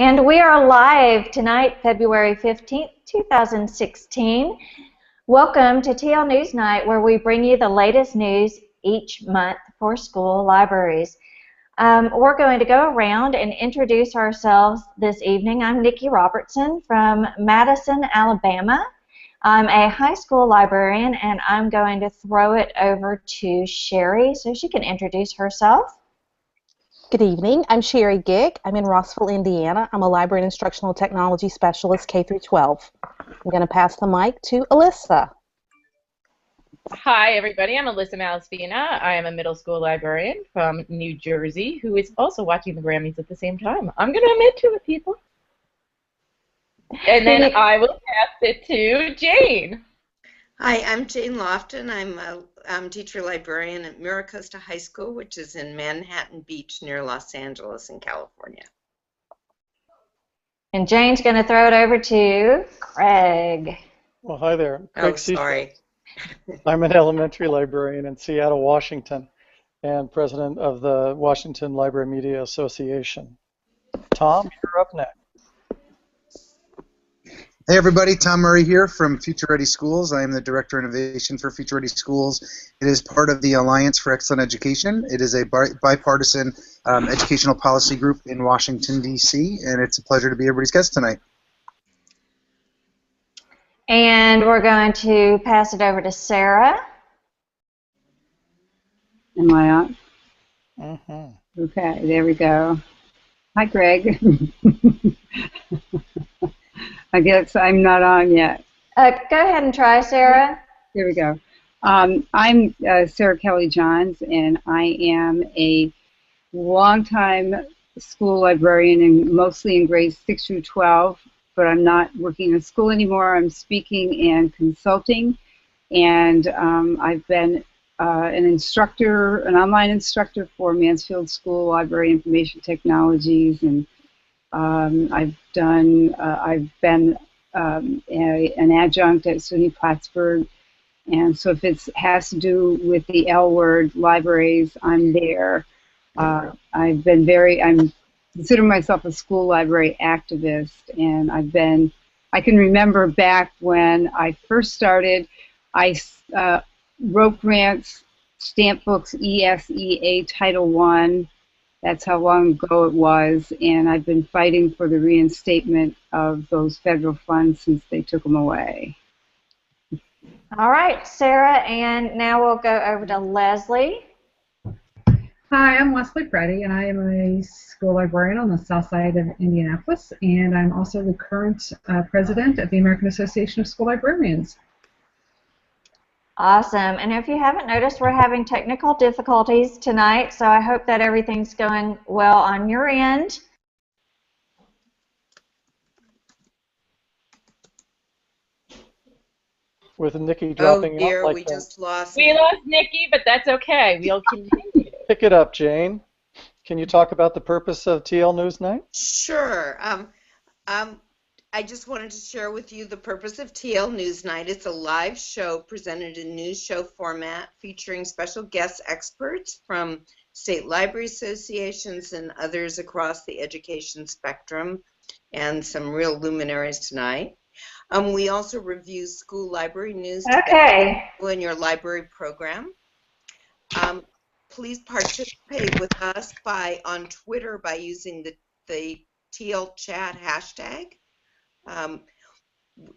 And we are live tonight, February 15th, 2016. Welcome to TL News Night, where we bring you the latest news each month for school libraries. We're going to go around and introduce ourselves this evening. I'm Nikki Robertson from Madison, Alabama. I'm a high school librarian, and I'm going to throw it over to Sherry so she can introduce herself. Good evening. I'm Sherry Gick. I'm in Rossville, Indiana. I'm a library and instructional technology specialist, K through 12. I'm going to pass the mic to Alyssa. Hi, everybody. I'm Alyssa Malaspina. I am a middle school librarian from New Jersey who is also watching the Grammys at the same time. I'm going to admit to it, people. And then I will pass it to Jane. Hi, I'm Jane Lofton. I'm a teacher librarian at Mira Costa High School, which is in Manhattan Beach near Los Angeles in California. And Jane's going to throw it over to Craig. Well, hi there. Craig sorry. I'm an elementary librarian in Seattle, Washington, and president of the Washington Library Media Association. Tom, you're up next. Hey everybody, Tom Murray here from Future Ready Schools. I am the Director of Innovation for Future Ready Schools. It is part of the Alliance for Excellent Education. It is a bipartisan educational policy group in Washington, D.C., and it's a pleasure to be everybody's guest tonight. And we're going to pass it over to Sarah. Am I on? Mm-hmm. Okay, there we go. Hi, Greg. I guess I'm not on yet. Go ahead and try, Sarah. Here we go. I'm Sarah Kelly Johns, and I am a longtime school librarian, and mostly in grades 6 through 12, but I'm not working in school anymore. I'm speaking and consulting, and I've been an instructor, an online instructor for Mansfield School Library Information Technologies, and I've been an adjunct at SUNY Plattsburgh, and so if it has to do with the L word, libraries, I'm there. I consider myself a school library activist, and I can remember back when I first started, I wrote grants, stamp books, ESEA Title I. That's how long ago it was, and I've been fighting for the reinstatement of those federal funds since they took them away. All right, Sarah, and now we'll go over to Leslie. Hi, I'm Leslie Preddy, and I am a school librarian on the south side of Indianapolis, and I'm also the current president of the American Association of School Librarians. Awesome. And if you haven't noticed, we're having technical difficulties tonight, so I hope that everything's going well on your end. With Nikki dropping Oh dear, out like we that. just lost. We lost Nikki, but that's okay. We'll continue. Pick it up, Jane. Can you talk about the purpose of TL News Night? Sure. I just wanted to share with you the purpose of TL News Night. It's a live show presented in news show format featuring special guest experts from state library associations and others across the education spectrum, and some real luminaries tonight. We also review school library news in your library program. Please participate with us on Twitter by using the TL Chat hashtag.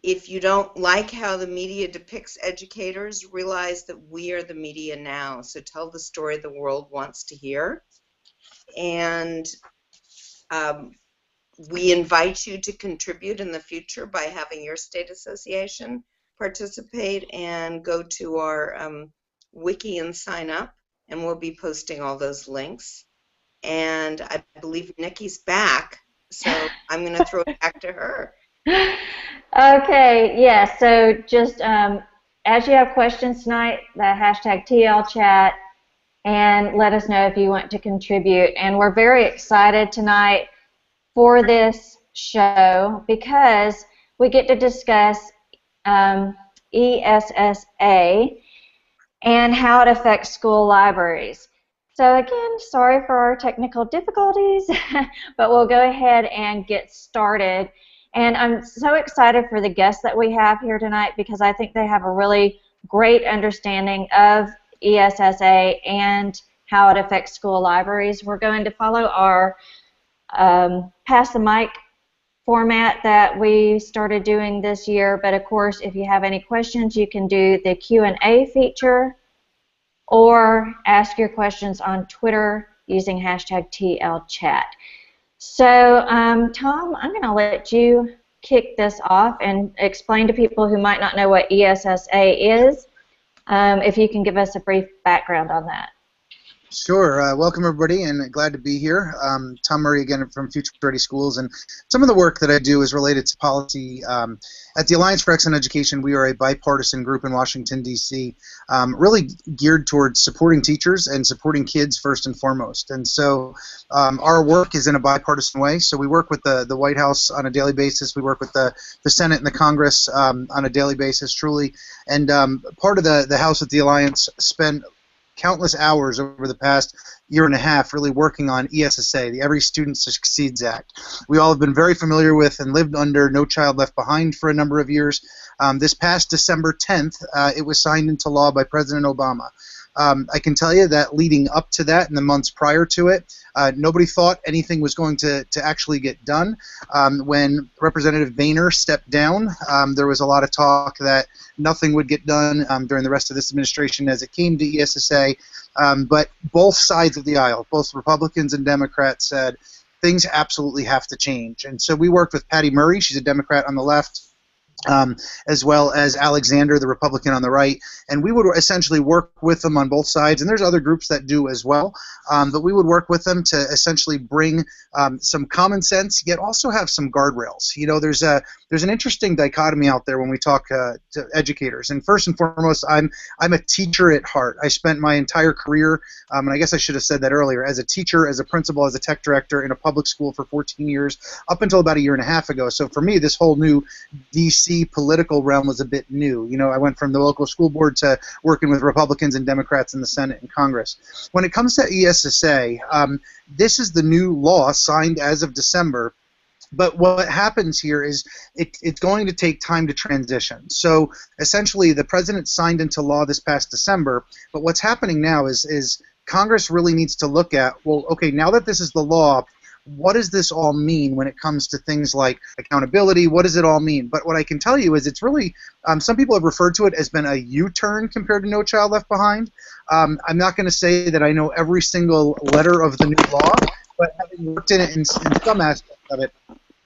If you don't like how the media depicts educators, realize that we are the media now. So tell the story the world wants to hear. And we invite you to contribute in the future by having your state association participate, and go to our wiki and sign up, and we'll be posting all those links. And I believe Nikki's back, so I'm going to throw it back to her. Okay, yeah, so just as you have questions tonight, the hashtag TL Chat, and let us know if you want to contribute. And we're very excited tonight for this show because we get to discuss ESSA and how it affects school libraries. So again, sorry for our technical difficulties, but we'll go ahead and get started. And I'm so excited for the guests that we have here tonight because I think they have a really great understanding of ESSA and how it affects school libraries. We're going to follow our pass the mic format that we started doing this year, but of course if you have any questions you can do the Q&A feature or ask your questions on Twitter using hashtag #TLChat. So Tom, I'm going to let you kick this off and explain to people who might not know what ESSA is, if you can give us a brief background on that. Sure. Welcome, everybody, and glad to be here. Tom Murray again from Future Ready Schools, and some of the work that I do is related to policy. At the Alliance for Excellent Education, we are a bipartisan group in Washington, D.C., really geared towards supporting teachers and supporting kids first and foremost. And so our work is in a bipartisan way. So we work with the White House on a daily basis. We work with the Senate and the Congress on a daily basis, truly. And part of the House at the Alliance spent countless hours over the past year and a half really working on ESSA, the Every Student Succeeds Act. We all have been very familiar with and lived under No Child Left Behind for a number of years. This past December 10th, it was signed into law by President Obama. I can tell you that leading up to that and the months prior to it, nobody thought anything was going to actually get done. When Representative Boehner stepped down, there was a lot of talk that nothing would get done during the rest of this administration as it came to ESSA. But both sides of the aisle, both Republicans and Democrats, said things absolutely have to change. And so we worked with Patty Murray, she's a Democrat on the left, as well as Alexander, the Republican on the right, and we would essentially work with them on both sides, and there's other groups that do as well, but we would work with them to essentially bring some common sense, yet also have some guardrails. You know, there's an interesting dichotomy out there when we talk to educators, and first and foremost, I'm a teacher at heart. I spent my entire career, and I guess I should have said that earlier, as a teacher, as a principal, as a tech director in a public school for 14 years, up until about a year and a half ago. So for me, this whole new DC political realm was a bit new. You know, I went from the local school board to working with Republicans and Democrats in the Senate and Congress. When it comes to ESSA, this is the new law signed as of December. But what happens here is it's going to take time to transition. So essentially, the president signed into law this past December. But what's happening now is Congress really needs to look at, well, okay, now that this is the law, what does this all mean when it comes to things like accountability? What does it all mean? But what I can tell you is it's really, some people have referred to it as been a U-turn compared to No Child Left Behind. I'm not going to say that I know every single letter of the new law, but having worked in it in some aspects of it,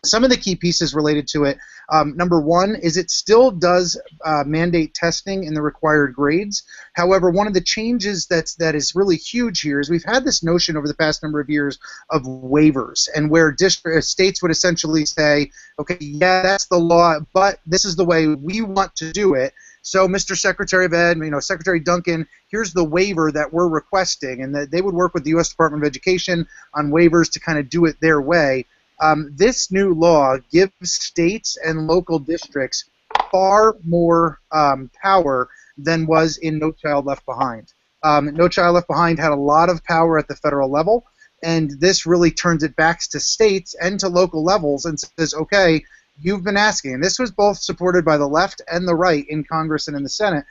some of the key pieces related to it, number one is it still does mandate testing in the required grades. However, one of the changes that is really huge here is we've had this notion over the past number of years of waivers, and where states would essentially say, okay, yeah, that's the law, but this is the way we want to do it. So, Mr. Secretary of Ed, you know, Secretary Duncan, here's the waiver that we're requesting, and that they would work with the U.S. Department of Education on waivers to kind of do it their way. This new law gives states and local districts far more power than was in No Child Left Behind. No Child Left Behind had a lot of power at the federal level, and this really turns it back to states and to local levels and says, okay, you've been asking, and this was both supported by the left and the right in Congress and in the Senate,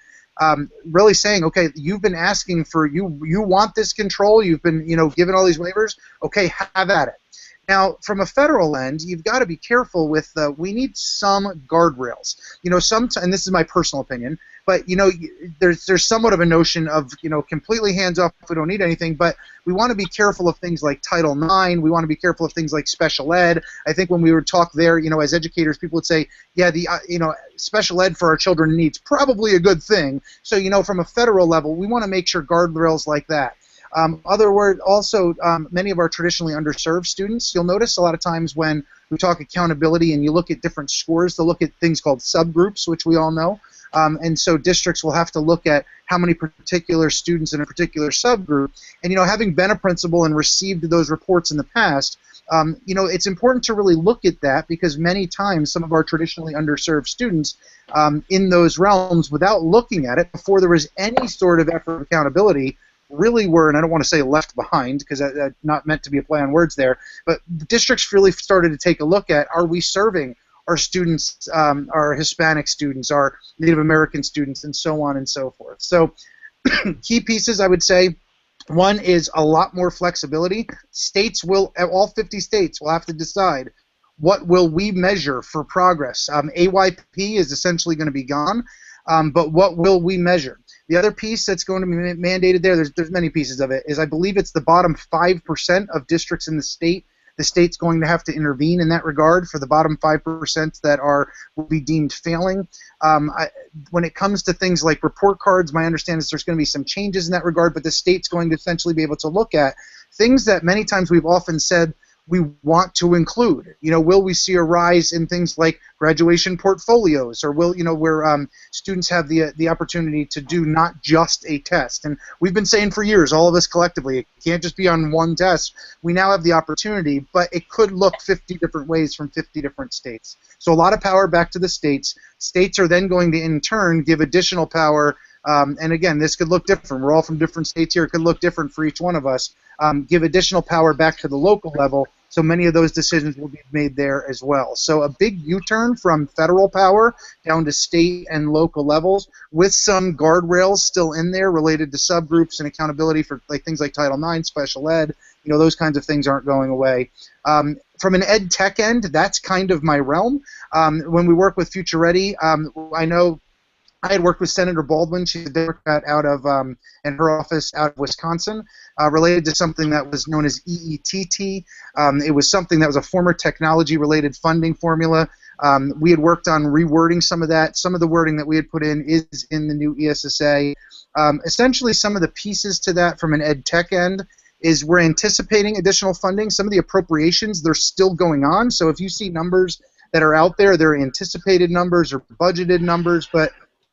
really saying, okay, you've been asking for, you want this control, you've been, you know, given all these waivers, okay, have at it. Now, from a federal end, you've got to be careful with, we need some guardrails. You know, and this is my personal opinion, but, you know, there's somewhat of a notion of, you know, completely hands off if we don't need anything, but we want to be careful of things like Title IX, we want to be careful of things like special ed. I think when we would talk there, you know, as educators, people would say, yeah, you know, special ed for our children needs probably a good thing. So, you know, from a federal level, we want to make sure guardrails like that. Also, many of our traditionally underserved students, you'll notice a lot of times when we talk accountability and you look at different scores, they'll look at things called subgroups, which we all know. And so districts will have to look at how many particular students in a particular subgroup. And, you know, having been a principal and received those reports in the past, you know, it's important to really look at that because many times some of our traditionally underserved students in those realms, without looking at it, before there was any sort of effort of accountability, really were, and I don't want to say left behind because that's not meant to be a play on words there, but districts really started to take a look at, are we serving our students, our Hispanic students, our Native American students, and so on and so forth. So key pieces, I would say, one is a lot more flexibility. States will, all 50 states will have to decide, what will we measure for progress? AYP is essentially going to be gone, but what will we measure? The other piece that's going to be mandated there's many pieces of it, is I believe it's the bottom 5% of districts in the state. The state's going to have to intervene in that regard for the bottom 5% that will be deemed failing. When it comes to things like report cards, my understanding is there's going to be some changes in that regard, but the state's going to essentially be able to look at things that many times we've often said we want to include. Will we see a rise in things like graduation portfolios, or will, where students have the opportunity to do not just a test? And we've been saying for years, all of us collectively, it can't just be on one test. We now have the opportunity, but it could look 50 different ways from 50 different states. So a lot of power back to the states. States are then going to, in turn, give additional power. And again, this could look different. We're all from different states here. It could look different for each one of us. Give additional power back to the local level, so many of those decisions will be made there as well. So a big U-turn from federal power down to state and local levels, with some guardrails still in there related to subgroups and accountability for things like Title IX, special ed. Those kinds of things aren't going away. From an ed tech end, that's kind of my realm. When we work with Future Ready, I know I had worked with Senator Baldwin. She's a Democrat out of, in her office out of Wisconsin, related to something that was known as EETT. It was something that was a former technology-related funding formula. We had worked on rewording some of that. Some of the wording that we had put in is in the new ESSA. Essentially, some of the pieces to that from an ed tech end is we're anticipating additional funding. Some of the appropriations, they're still going on. So if you see numbers that are out there, they're anticipated numbers or budgeted numbers, but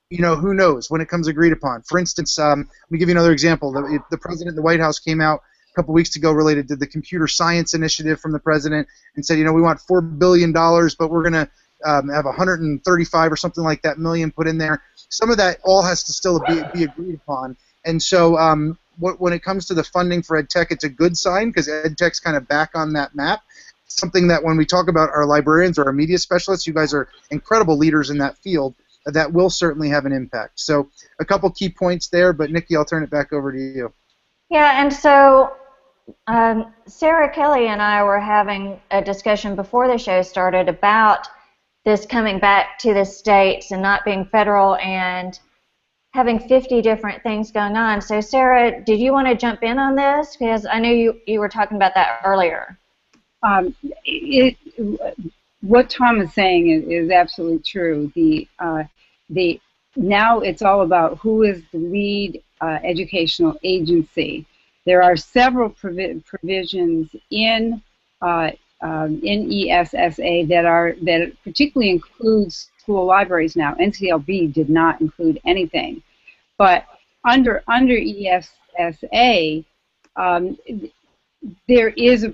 who knows when it comes agreed upon. For instance, let me give you another example. The president of the White House came out a couple weeks ago related to the computer science initiative from the president and said, we want $4 billion, but we're going to have 135 or something like that million put in there. Some of that all has to still be agreed upon. And so when it comes to the funding for EdTech, it's a good sign because EdTech's kind of back on that map. Something that when we talk about our librarians or our media specialists, you guys are incredible leaders in that field. That will certainly have an impact. So a couple key points there, but Nikki, I'll turn it back over to you. Yeah, and so Sarah Kelly and I were having a discussion before the show started about this coming back to the states and not being federal and having 50 different things going on. So Sarah, did you want to jump in on this? Because I know you were talking about that earlier. What Tom is saying is absolutely true. Now it's all about who is the lead educational agency. There are several provisions in ESSA that particularly includes school libraries now. NCLB did not include anything, but under ESSA, there is a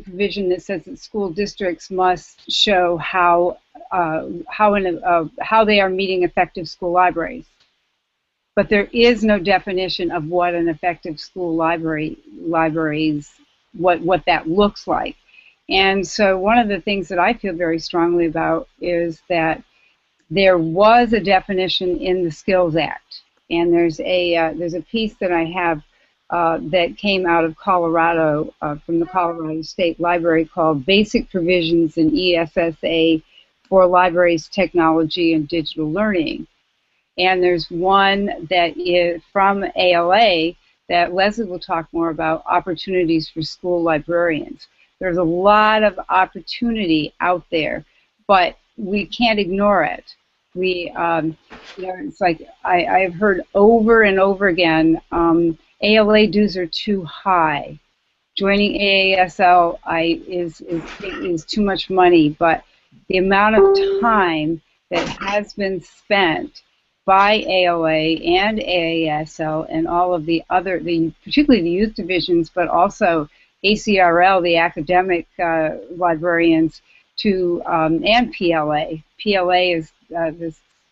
provision that says that school districts must show how they are meeting effective school libraries. But there is no definition of what an effective school libraries what that looks like. And so one of the things that I feel very strongly about is that there was a definition in the Skills Act, and there's a piece that I have that came out of Colorado from the Colorado State Library called Basic Provisions in ESSA for Libraries, Technology, and Digital Learning. And there's one that is from ALA that Leslie will talk more about, opportunities for school librarians. There's a lot of opportunity out there, but we can't ignore it. It's like I've heard over and over again, ALA dues are too high. Joining AASL is too much money, but the amount of time that has been spent by ALA and AASL and all of the other, particularly the youth divisions, but also ACRL, the academic librarians, and PLA. PLA is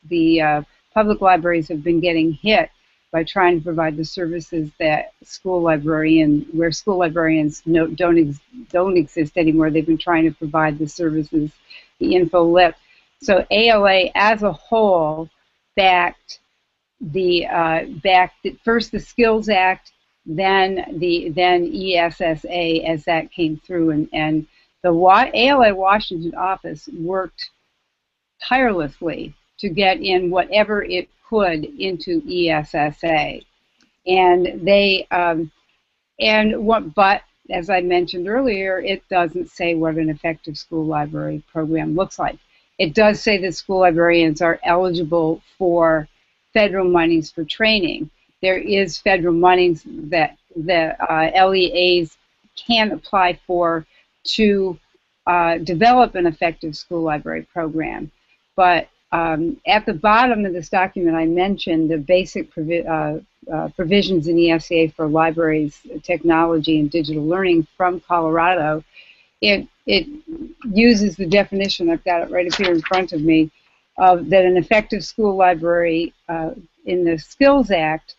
the public libraries have been getting hit by trying to provide the services that where school librarians don't exist anymore. They've been trying to provide the services, the InfoLip. So ALA as a whole backed first the Skills Act, then ESSA as that came through, and the ALA Washington office worked tirelessly to get in whatever it could into ESSA, but as I mentioned earlier, it doesn't say what an effective school library program looks like. It does say that school librarians are eligible for federal monies for training. There is federal monies that the LEAs can apply for to develop an effective school library program. But at the bottom of this document, I mentioned the basic provisions in ESA for libraries, technology, and digital learning from Colorado. It uses the definition, I've got it right up here in front of me, that an effective school library in the Skills Act,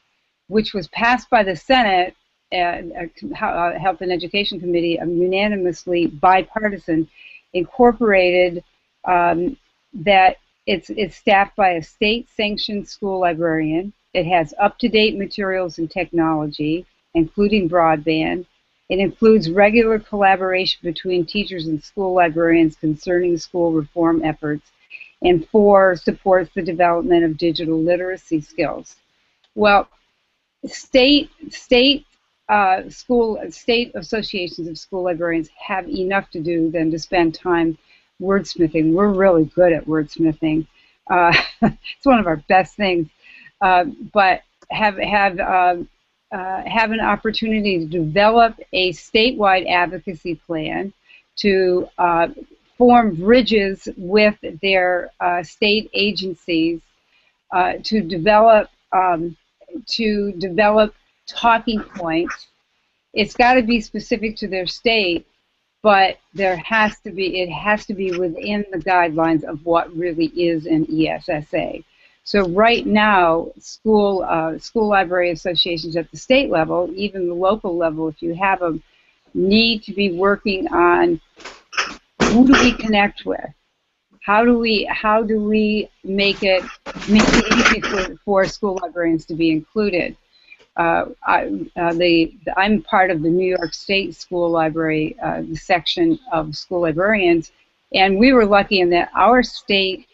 which was passed by the Senate, Health and Education Committee, unanimously bipartisan, incorporated that it's staffed by a state-sanctioned school librarian. It has up-to-date materials and technology, including broadband. It includes regular collaboration between teachers and school librarians concerning school reform efforts, and 4, supports the development of digital literacy skills. Well, state associations of school librarians have enough to do than to spend time wordsmithing. We're really good at wordsmithing. It's one of our best things. But have an opportunity to develop a statewide advocacy plan, to form bridges with their state agencies, to develop talking points. It's got to be specific to their state, but it has to be within the guidelines of what really is an ESSA. So right now, school library associations at the state level, even the local level, if you have them, need to be working on who do we connect with? How do we make it easy for school librarians to be included? I'm part of the New York State School Library section of school librarians, and we were lucky in that our state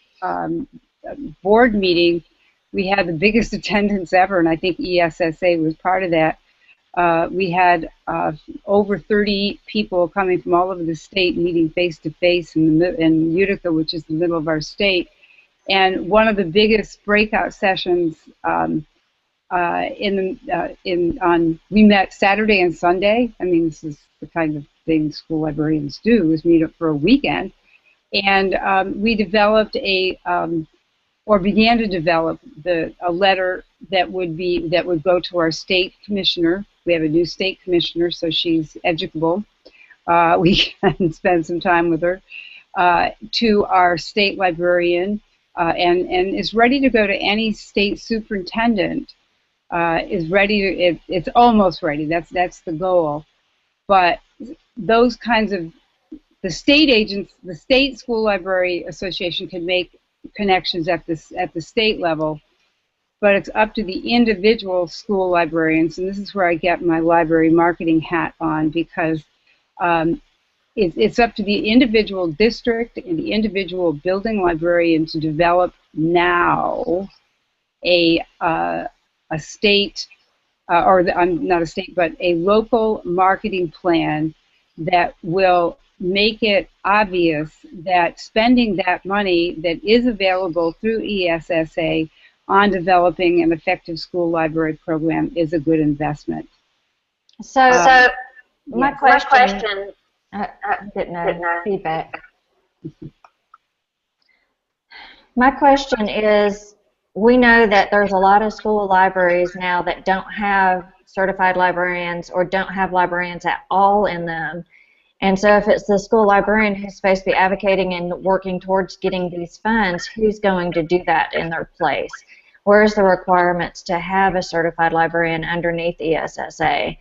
board meeting, we had the biggest attendance ever, and I think ESSA was part of that. We had over 30 people coming from all over the state meeting face-to-face in Utica, which is the middle of our state. And one of the biggest breakout sessions we met Saturday and Sunday. I mean, this is the kind of thing school librarians do, is meet up for a weekend. And we developed began to develop a letter that would go to our state commissioner. We have a new state commissioner, so she's educable. We can spend some time with her. To our state librarian, and is ready to go to any state superintendent. It's almost ready. That's the goal. But those kinds of the state school library association can make connections at the state level, but it's up to the individual school librarians, and this is where I get my library marketing hat on, because it's up to the individual district and the individual building librarian to develop now a state, not a state, but a local marketing plan that will make it obvious that spending that money that is available through ESSA on developing an effective school library program is a good investment. So my question, getting feedback. My question is, we know that there's a lot of school libraries now that don't have certified librarians or don't have librarians at all in them. And so if it's the school librarian who's supposed to be advocating and working towards getting these funds, who's going to do that in their place? where's the requirements to have a certified librarian underneath ESSA,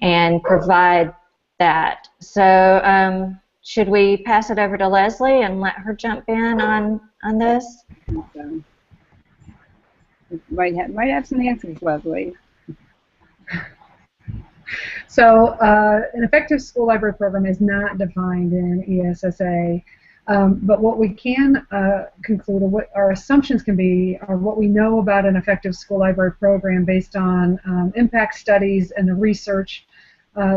and provide that. So should we pass it over to Leslie and let her jump in on this? So, might have some answers, Leslie. So an effective school library program is not defined in ESSA, but what we can conclude, or what our assumptions can be, are what we know about an effective school library program based on impact studies and the research.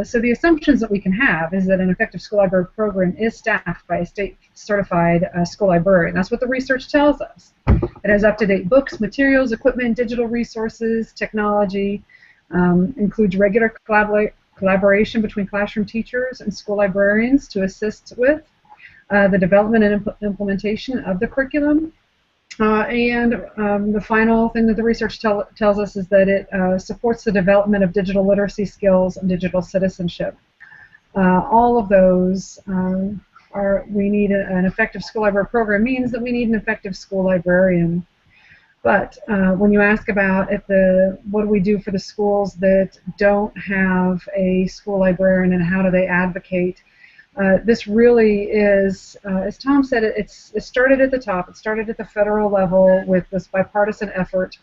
So the assumptions that we can have is that an effective school library program is staffed by a state-certified school librarian. That's what the research tells us. It has up-to-date books, materials, equipment, digital resources, technology, includes regular collaboration between classroom teachers and school librarians to assist with the development and implementation of the curriculum. And the final thing that the research tells us is that it supports the development of digital literacy skills and digital citizenship. All of those we need an effective school library program means that we need an effective school librarian. But when you ask about what do we do for the schools that don't have a school librarian and how do they advocate, this really is, as Tom said, it started at the top. It started at the federal level with this bipartisan effort,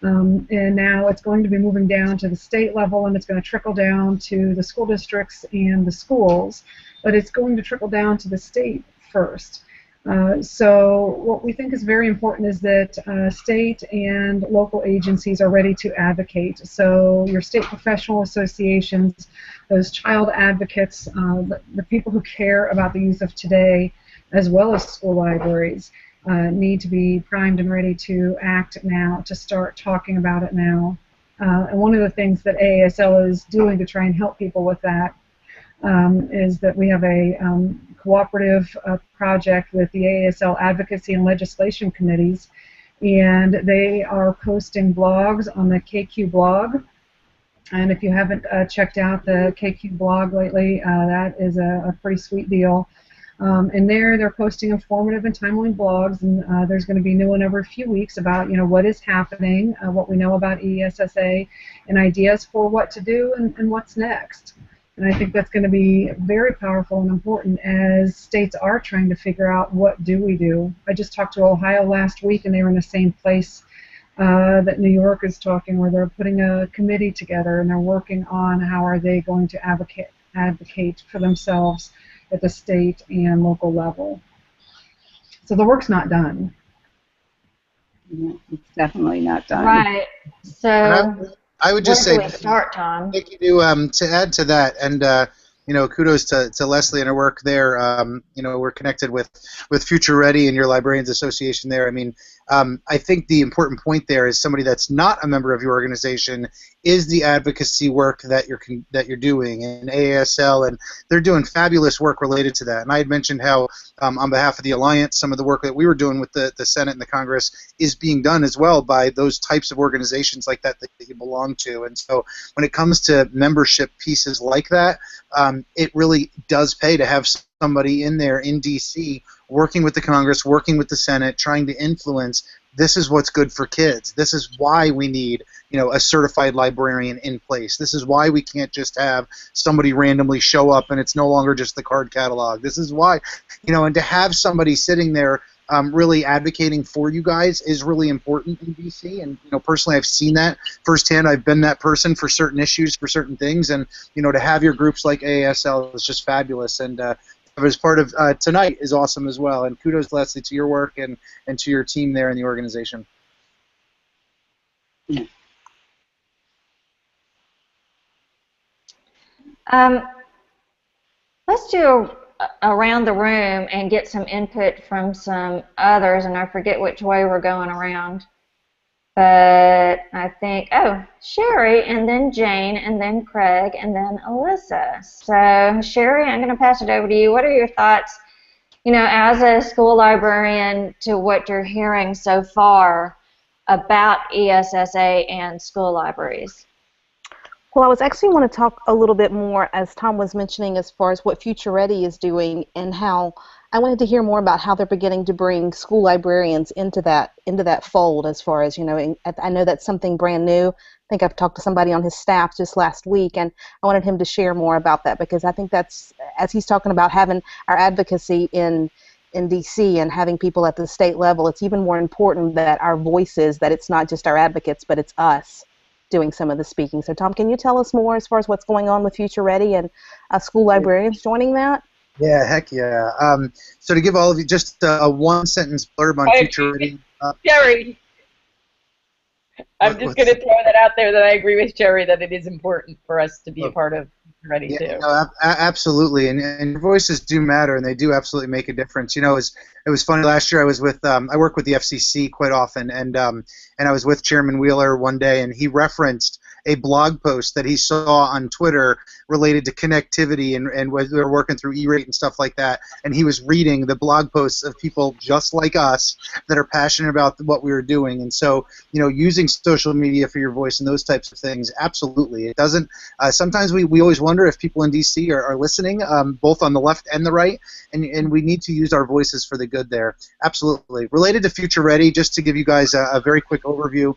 and now it's going to be moving down to the state level, and it's going to trickle down to the school districts and the schools, but it's going to trickle down to the state first. So what we think is very important is that state and local agencies are ready to advocate. So your state professional associations, those child advocates, the people who care about the youth of today, as well as school libraries, need to be primed and ready to act now, to start talking about it now. And one of the things that AASL is doing to try and help people with that is that we have a cooperative project with the AASL Advocacy and Legislation Committees, and they are posting blogs on the KQ blog. And if you haven't checked out the KQ blog lately, that is a pretty sweet deal. And they're posting informative and timely blogs, and there's going to be new one every few weeks about what is happening, what we know about ESSA, and ideas for what to do and what's next. And I think that's going to be very powerful and important as states are trying to figure out what do we do. I just talked to Ohio last week, and they were in the same place that New York is talking, where they're putting a committee together and they're working on how are they going to advocate for themselves at the state and local level. So the work's not done. Yeah, it's definitely not done. Right. So I would just say, where do we start, Tom? thank you to add to that, and kudos to Leslie and her work there. We're connected with Future Ready and your Librarians Association there. I mean, I think the important point there is somebody that's not a member of your organization is the advocacy work that you're doing in AASL, and they're doing fabulous work related to that. And I had mentioned how, on behalf of the Alliance, some of the work that we were doing with the Senate and the Congress is being done as well by those types of organizations like that you belong to. And so when it comes to membership pieces like that, it really does pay to have somebody in there in D.C. working with the Congress, working with the Senate, trying to influence. This is what's good for kids. This is why we need, a certified librarian in place. This is why we can't just have somebody randomly show up and it's no longer just the card catalog. This is why, and to have somebody sitting there really advocating for you guys is really important in DC. And personally, I've seen that firsthand. I've been that person for certain issues, for certain things, and to have your groups like AASL is just fabulous. And as part of tonight is awesome as well. And kudos, Leslie, to your work and to your team there in the organization. Yeah. Let's do around the room and get some input from some others, and I forget which way we're going around. But I think, Sherry, and then Jane, and then Craig, and then Alyssa. So, Sherry, I'm going to pass it over to you. What are your thoughts, as a school librarian, to what you're hearing so far about ESSA and school libraries? Well, I was actually want to talk a little bit more, as Tom was mentioning, as far as what Future Ready is doing, and how I wanted to hear more about how they're beginning to bring school librarians into that fold. As far as, you know, I know that's something brand new. I think I've talked to somebody on his staff just last week, and I wanted him to share more about that, because I think that's, as he's talking about having our advocacy in DC and having people at the state level, it's even more important that our voices, that it's not just our advocates, but it's us doing some of the speaking. So Tom, can you tell us more as far as what's going on with Future Ready and school librarians joining that? Yeah, heck yeah. So to give all of you just a one-sentence blurb on Future Ready. Jerry, I'm just going to throw that out there that I agree with Jerry that it is important for us to be a part of Ready too. No, absolutely, and your voices do matter, and they do absolutely make a difference. You know, it was funny. Last year, I was with I work with the FCC quite often, and I was with Chairman Wheeler one day, and he referenced a blog post that he saw on Twitter related to connectivity, and we were working through E-rate and stuff like that, and he was reading the blog posts of people just like us that are passionate about what we were doing. And so, you know, using social media for your voice and those types of things, absolutely. It doesn't, sometimes we always wonder if people in DC are listening, both on the left and the right, and we need to use our voices for the good there. Absolutely. Related to Future Ready, just to give you guys a very quick overview,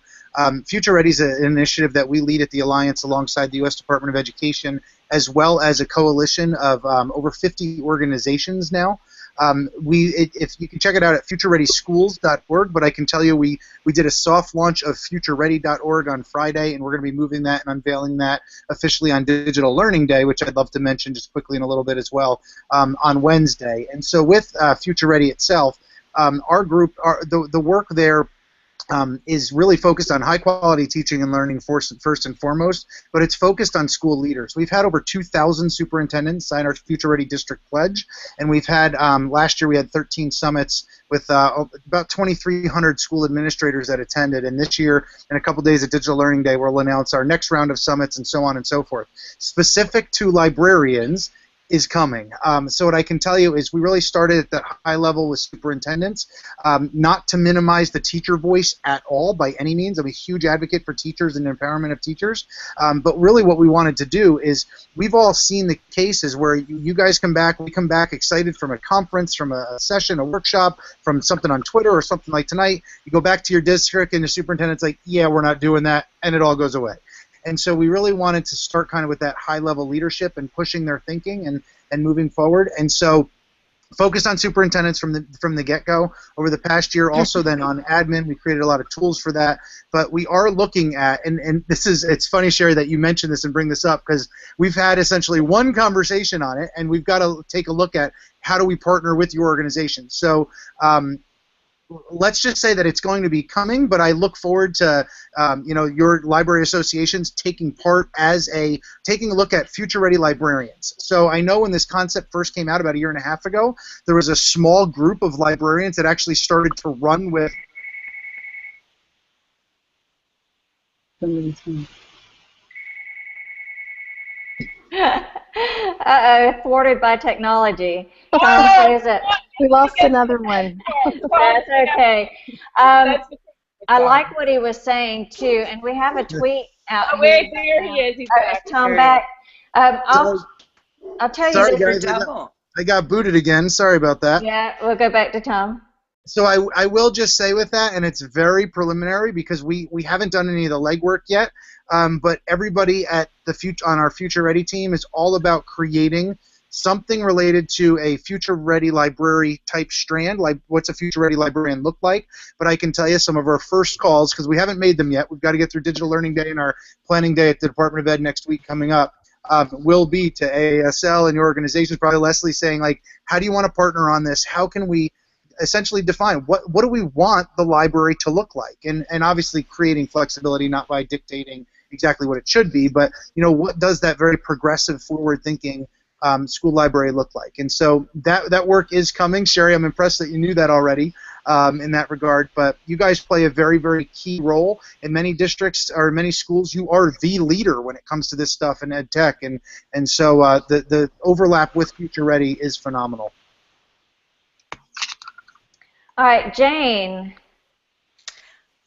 Future Ready is an initiative that we lead at the Alliance alongside the U.S. Department of Education, as well as a coalition of over 50 organizations now. If you can check it out at futurereadyschools.org, but I can tell you we did a soft launch of futureready.org on Friday, and we're going to be moving that and unveiling that officially on Digital Learning Day, which I'd love to mention just quickly in a little bit as well, on Wednesday. And so with Future Ready itself, our group, the work there is really focused on high-quality teaching and learning first and foremost, but it's focused on school leaders. We've had over 2,000 superintendents sign our Future Ready District Pledge, and we've had, last year we had 13 summits with about 2,300 school administrators that attended, and this year, in a couple days at Digital Learning Day, we'll announce our next round of summits and so on and so forth. Specific to librarians is coming. So what I can tell you is we really started at that high level with superintendents, not to minimize the teacher voice at all by any means. I'm a huge advocate for teachers and empowerment of teachers, but really what we wanted to do is we've all seen the cases where you guys come back, we come back excited from a conference, from a session, a workshop, from something on Twitter or something like tonight. You go back to your district and the superintendent's like, yeah, we're not doing that, and it all goes away. And so we really wanted to start kind of with that high-level leadership and pushing their thinking and moving forward. And so focused on superintendents from the get-go over the past year. Also then on admin, we created a lot of tools for that. But we are looking at, and it's funny, Sherry, that you mentioned this and bring this up, because we've had essentially one conversation on it, and we've got to take a look at how do we partner with your organization. So let's just say that it's going to be coming, but I look forward to your library associations taking a look at Future Ready librarians. So I know when this concept first came out about a year and a half ago, there was a small group of librarians that actually started to run with. Thwarted by technology. What is it? We lost another one. That's okay. I like what he was saying too, and we have a tweet out here. Wait, there he is. He's back. Tom back. I'll tell you. Sorry, guys, I got booted again. Sorry about that. Yeah, we'll go back to Tom. So I will just say with that, and it's very preliminary because we haven't done any of the legwork yet, but everybody at on our Future Ready team is all about creating something related to a Future Ready library type strand, like what's a Future Ready librarian look like. But I can tell you some of our first calls, because we haven't made them yet, we've got to get through Digital Learning Day and our planning day at the Department of Ed next week coming up, will be to AASL and your organizations, probably Leslie, saying, like, how do you want to partner on this? How can we essentially define what do we want the library to look like? And obviously creating flexibility, not by dictating exactly what it should be, but what does that very progressive, forward-thinking school library look like? And so that work is coming. Sherry, I'm impressed that you knew that already in that regard, but you guys play a very, very key role in many districts or many schools. You are the leader when it comes to this stuff in ed tech, and so the overlap with Future Ready is phenomenal. All right, Jane.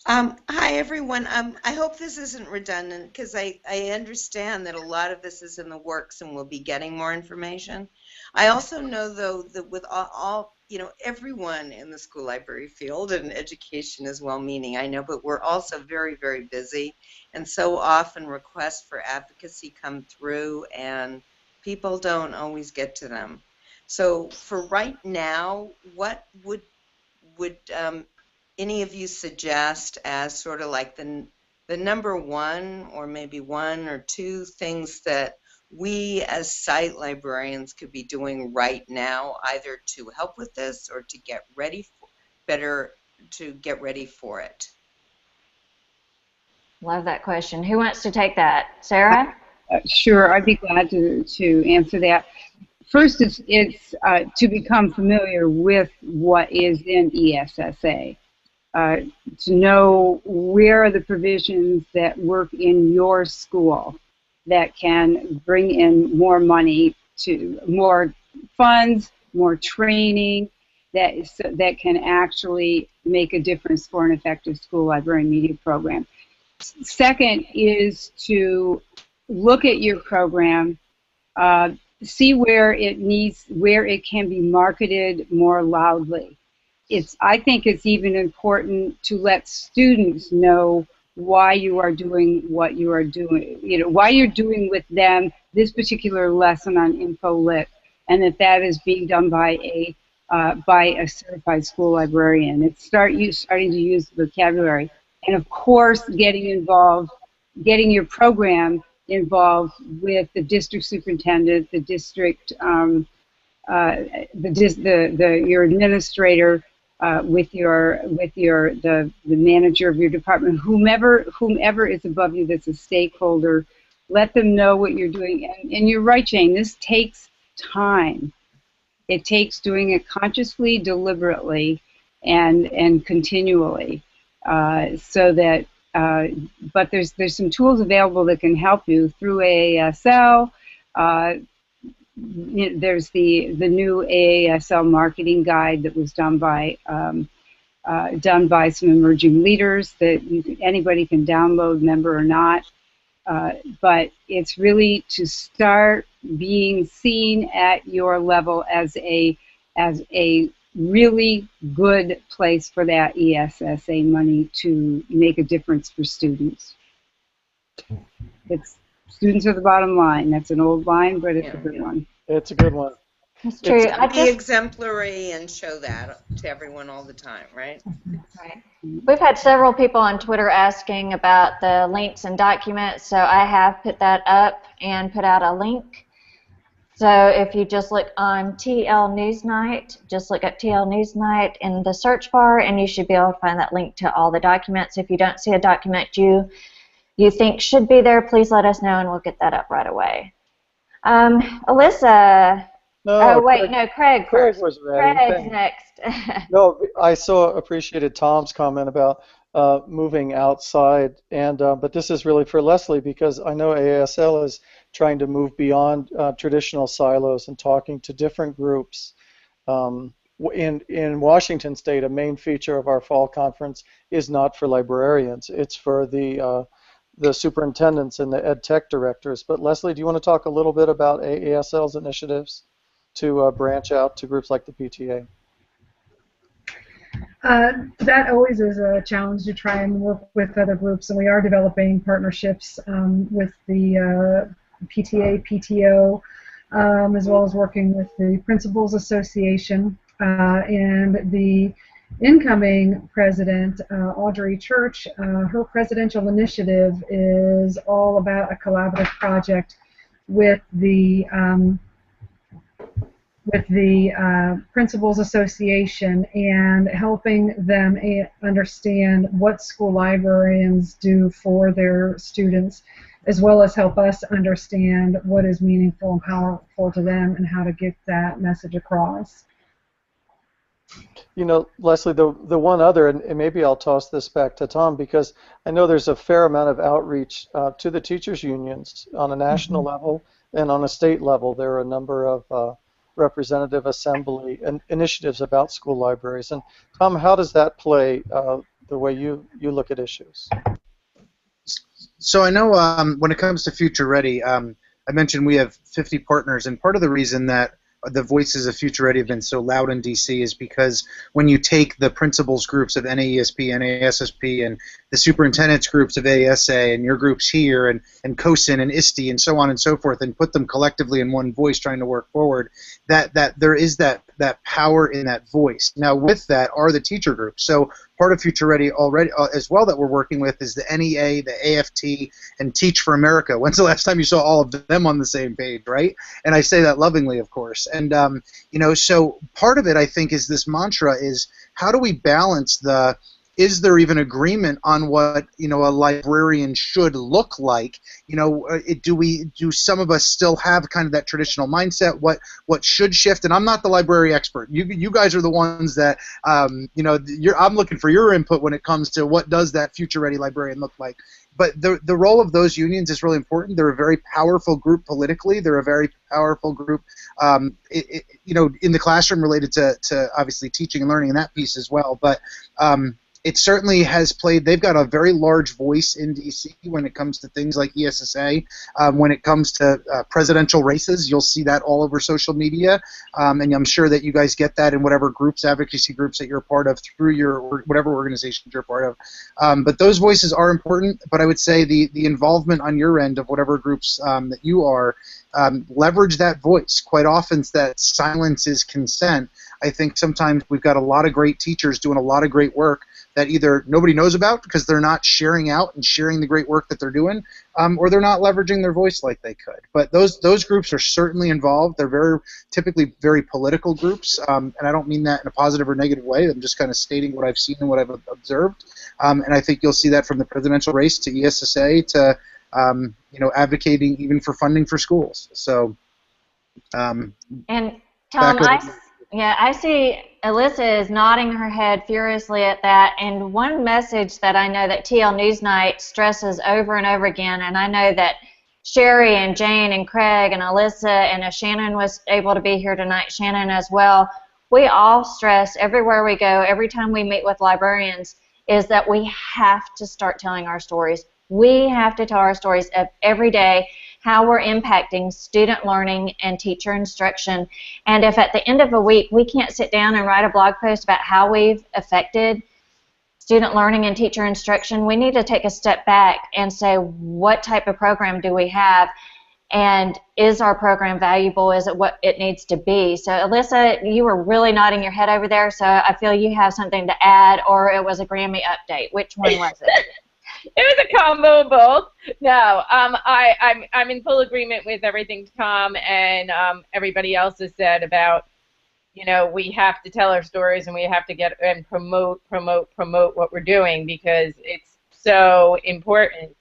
Hi, everyone. I hope this isn't redundant because I understand that a lot of this is in the works and we'll be getting more information. I also know, though, that with everyone in the school library field and education is well-meaning, I know, but we're also very, very busy. And so often requests for advocacy come through and people don't always get to them. So for right now, what would any of you suggest as sort of like the number one or maybe one or two things that we as site librarians could be doing right now, either to help with this or to get ready for it? Love that question. Who wants to take that? Sarah? Sure, I'd be glad to answer that. First, it's to become familiar with what is in ESSA. To know where are the provisions that work in your school that can bring in more money, to more funds, more training, that can actually make a difference for an effective school library media program. Second is to look at your program, see where it can be marketed more loudly. I think it's even important to let students know why you are doing what you are doing, why you're doing with them this particular lesson on InfoLit, and that is being done by a certified school librarian. It's starting to use the vocabulary, and of course, getting your program involved with the district superintendent, the district, your administrator. With the manager of your department, whomever is above you that's a stakeholder, let them know what you're doing. And you're right, Jane, this takes time. It takes doing it consciously, deliberately, and continually. But there's some tools available that can help you through AASL. There's the new AASL marketing guide that was done by some emerging leaders that anybody can download, member or not. But it's really to start being seen at your level as a really good place for that ESSA money to make a difference for students. Students are the bottom line. That's an old line, but it's a good one. It's a good one. It's true. Be exemplary and show that to everyone all the time, right? Right. We've had several people on Twitter asking about the links and documents, so I have put that up and put out a link. So if you just look on TL Newsnight, just look up TL Newsnight in the search bar, and you should be able to find that link to all the documents. If you don't see a document you think should be there, please let us know and we'll get that up right away. Alyssa. Craig first. Craig was ready. Craig's next. No, I so appreciated Tom's comment about moving outside, and but this is really for Leslie, because I know AASL is trying to move beyond traditional silos and talking to different groups. In Washington State, a main feature of our fall conference is not for librarians; it's for the superintendents and the ed tech directors. But Leslie, do you want to talk a little bit about AASL's initiatives to branch out to groups like the PTA? That always is a challenge to try and work with other groups, and we are developing partnerships with the PTA, PTO, as well as working with the Principals Association and the incoming president, Audrey Church. Her presidential initiative is all about a collaborative project with the Principals Association and helping them understand what school librarians do for their students, as well as help us understand what is meaningful and powerful to them and how to get that message across. You know, Leslie, the one other, and maybe I'll toss this back to Tom, because I know there's a fair amount of outreach to the teachers' unions on a national level and on a state level. There are a number of representative assembly and initiatives about school libraries. And Tom, how does that play the way you look at issues. So I know when it comes to Future Ready, I mentioned we have 50 partners, and part of the reason that the voices of Future Ready have been so loud in DC is because when you take the principals groups of NAESP, NASSP, and the superintendents groups of ASA, and your groups here, and COSIN and ISTE, and so on and so forth, and put them collectively in one voice trying to work forward, that there is that power in that voice. Now with that are the teacher groups. So part of Future Ready already as well that we're working with is the NEA, the AFT, and Teach for America. When's the last time you saw all of them on the same page, right? And I say that lovingly, of course. And you know, so part of it, I think, is this mantra is how do we balance the is there even agreement on what, you know, a librarian should look like? You know, do some of us still have kind of that traditional mindset? What should shift? And I'm not the library expert. You guys are the ones that you know, I'm looking for your input when it comes to what does that future ready librarian look like. But the role of those unions is really important. They're a very powerful group politically. They're a very powerful group, you know, in the classroom related to obviously teaching and learning and that piece as well. But it certainly has played. They've got a very large voice in DC when it comes to things like ESSA. When it comes to presidential races, you'll see that all over social media, and I'm sure that you guys get that in whatever groups, advocacy groups that you're a part of through your whatever organizations you're a part of. But those voices are important. But I would say the involvement on your end of whatever groups that you are, leverage that voice. Quite often, that silence is consent. I think sometimes we've got a lot of great teachers doing a lot of great work that either nobody knows about because they're not sharing out and sharing the great work that they're doing, or they're not leveraging their voice like they could. But those groups are certainly involved. They're typically very political groups, and I don't mean that in a positive or negative way. I'm just kind of stating what I've seen and what I've observed. And I think you'll see that from the presidential race to ESSA to you know, advocating even for funding for schools. So. And Tom, I see Alyssa is nodding her head furiously at that, and one message that I know that TL Newsnight stresses over and over again, and I know that Sherry and Jane and Craig and Alyssa and Shannon was able to be here tonight, Shannon as well, we all stress everywhere we go, every time we meet with librarians, is that we have to start telling our stories. We have to tell our stories of every day, how we're impacting student learning and teacher instruction. And if at the end of a week we can't sit down and write a blog post about how we've affected student learning and teacher instruction, we need to take a step back and say, what type of program do we have? And is our program valuable? Is it what it needs to be? So Alyssa, you were really nodding your head over there, so I feel you have something to add, or it was a Grammy update. Which one was it? It was a combo of both. No, I'm in full agreement with everything Tom and everybody else has said about, you know, we have to tell our stories and we have to get and promote what we're doing because it's so important.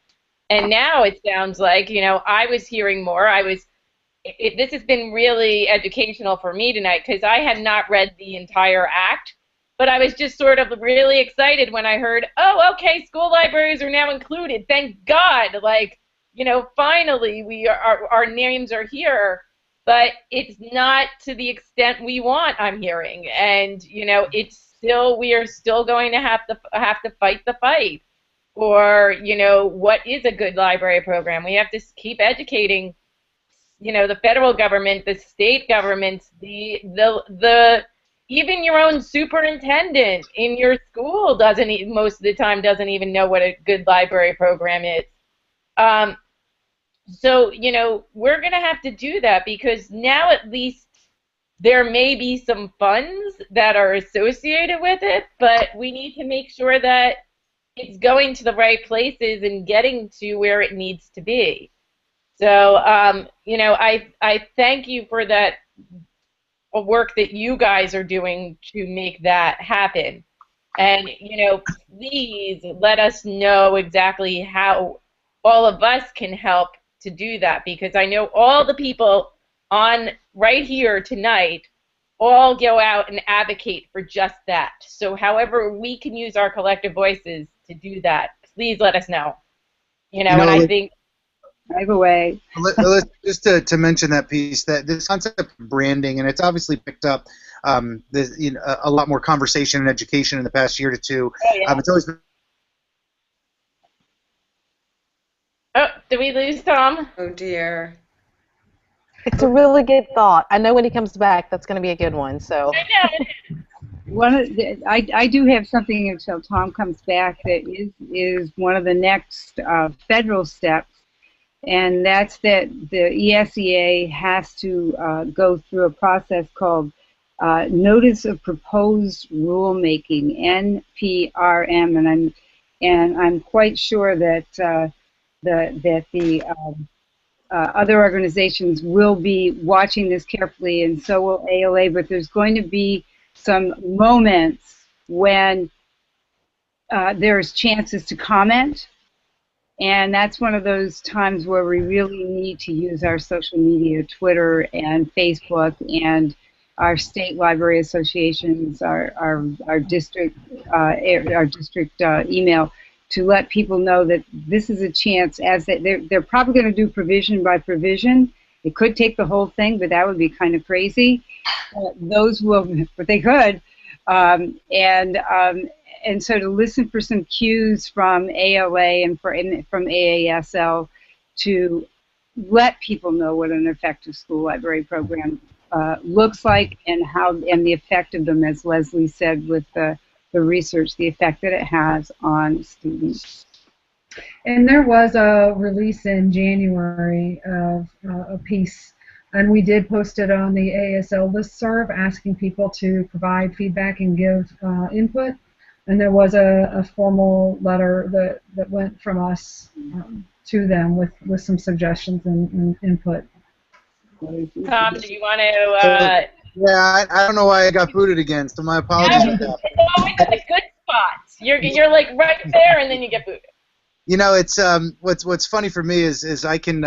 And now it sounds like, you know, I was hearing more. This has been really educational for me tonight because I had not read the entire act. But I was just sort of really excited when I heard, oh, okay, school libraries are now included. Thank God. Like, you know, finally our names are here. But it's not to the extent we want, I'm hearing. And, you know, we are still going to have to fight the fight. Or, you know, what is a good library program? We have to keep educating, you know, the federal government, the state governments, even your own superintendent in your school most of the time doesn't even know what a good library program is. So, you know, we're going to have to do that because now at least there may be some funds that are associated with it, but we need to make sure that it's going to the right places and getting to where it needs to be. So, you know, I thank you for that work that you guys are doing to make that happen. And, you know, please let us know exactly how all of us can help to do that because I know all the people on right here tonight all go out and advocate for just that. So however we can use our collective voices to do that, please let us know. You know, and I think drive away. Just to mention that piece, that this concept of branding, and it's obviously picked up a lot more conversation and education in the past year to two. Oh, yeah. It's always been. Oh, did we lose Tom? Oh dear. It's a really good thought. I know when he comes back, that's going to be a good one. So. I know. I do have something until Tom comes back that is one of the next federal steps, and that's that the ESEA has to go through a process called Notice of Proposed Rulemaking, NPRM, and I'm quite sure that the other organizations will be watching this carefully, and so will ALA. But there's going to be some moments when there's chances to comment, and that's one of those times where we really need to use our social media, Twitter and Facebook, and our state library associations, our district email, to let people know that this is a chance. As they're probably going to do provision by provision. It could take the whole thing, but that would be kind of crazy. Those will, but they could, and so to listen for some cues from ALA and from AASL to let people know what an effective school library program looks like and the effect of them, as Leslie said with the research, the effect that it has on students. And there was a release in January of a piece, and we did post it on the ASL listserv asking people to provide feedback and give input. And there was a formal letter that went from us to them with some suggestions and input. Tom, do you want to? Yeah, I don't know why I got booted again, so my apologies. It's always at the good spots. You're like right there, and then you get booted. You know, it's what's funny for me is I can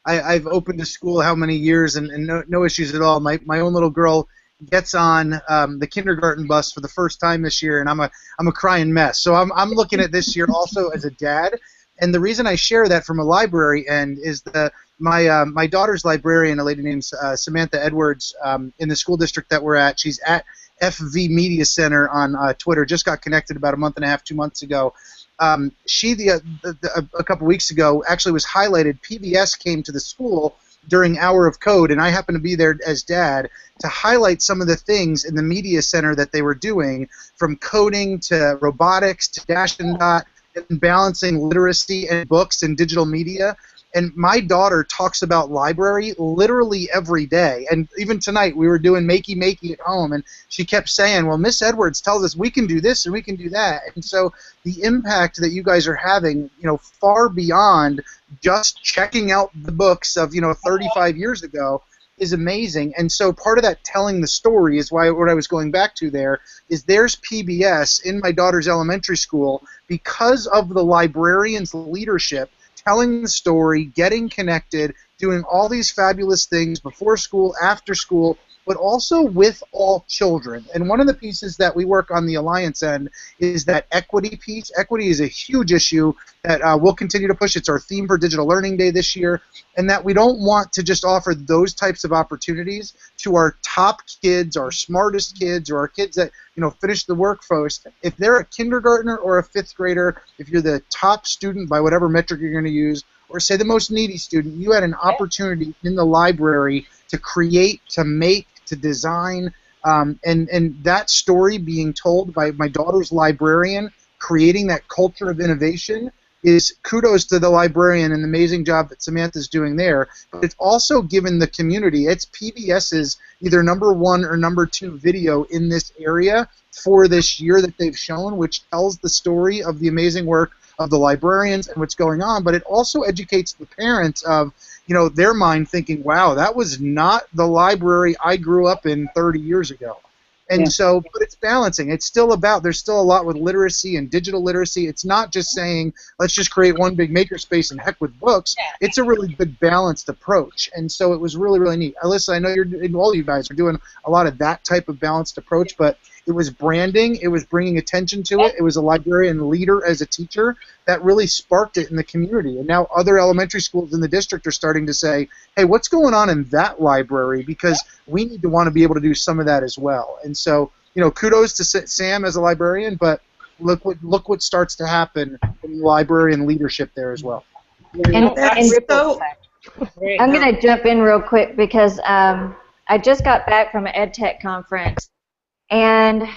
I've opened a school how many years and no issues at all. My own little girl gets on the kindergarten bus for the first time this year, and I'm a crying mess. So I'm looking at this year also as a dad, and the reason I share that from a library end is that my daughter's librarian, a lady named Samantha Edwards, in the school district that we're at. She's at FV Media Center on Twitter. Just got connected about a month and a half, 2 months ago. She a couple weeks ago actually was highlighted. PBS came to the school during Hour of Code, and I happened to be there as dad to highlight some of the things in the media center that they were doing, from coding to robotics to Dash and Dot, and balancing literacy and books and digital media. And my daughter talks about library literally every day. And even tonight we were doing makey at home, and she kept saying, well, Miss Edwards tells us we can do this and we can do that. And so the impact that you guys are having, far beyond just checking out the books of, 35 years ago is amazing. And so part of that telling the story is what I was going back to there is there's PBS in my daughter's elementary school because of the librarian's leadership, telling the story, getting connected, doing all these fabulous things before school, after school, but also with all children. And one of the pieces that we work on the Alliance end is that equity piece. Equity is a huge issue that we'll continue to push. It's our theme for Digital Learning Day this year, and that we don't want to just offer those types of opportunities to our top kids, our smartest kids, or our kids that finish the work first. If they're a kindergartner or a fifth grader, if you're the top student by whatever metric you're going to use, or say the most needy student, you had an opportunity in the library to create, to make, to design, and that story being told by my daughter's librarian, creating that culture of innovation, is kudos to the librarian and the amazing job that Samantha's doing there. But it's also given the community, it's PBS's either #1 or #2 video in this area for this year that they've shown, which tells the story of the amazing work of the librarians and what's going on, but it also educates the parents of their mind thinking, wow, that was not the library I grew up in 30 years ago. And so, but it's balancing. It's still about, there's still a lot with literacy and digital literacy. It's not just saying, let's just create one big makerspace and heck with books. It's a really good balanced approach. And so it was really, really neat. Alyssa, I know all you guys are doing a lot of that type of balanced approach, but it was branding, it was bringing attention to it, it was a librarian leader as a teacher that really sparked it in the community. And now other elementary schools in the district are starting to say, hey, what's going on in that library? Because we need to want to be able to do some of that as well. And so, you know, kudos to Sam as a librarian, but look what starts to happen in librarian leadership there as well. And so, I'm going to jump in real quick because I just got back from an EdTech conference, and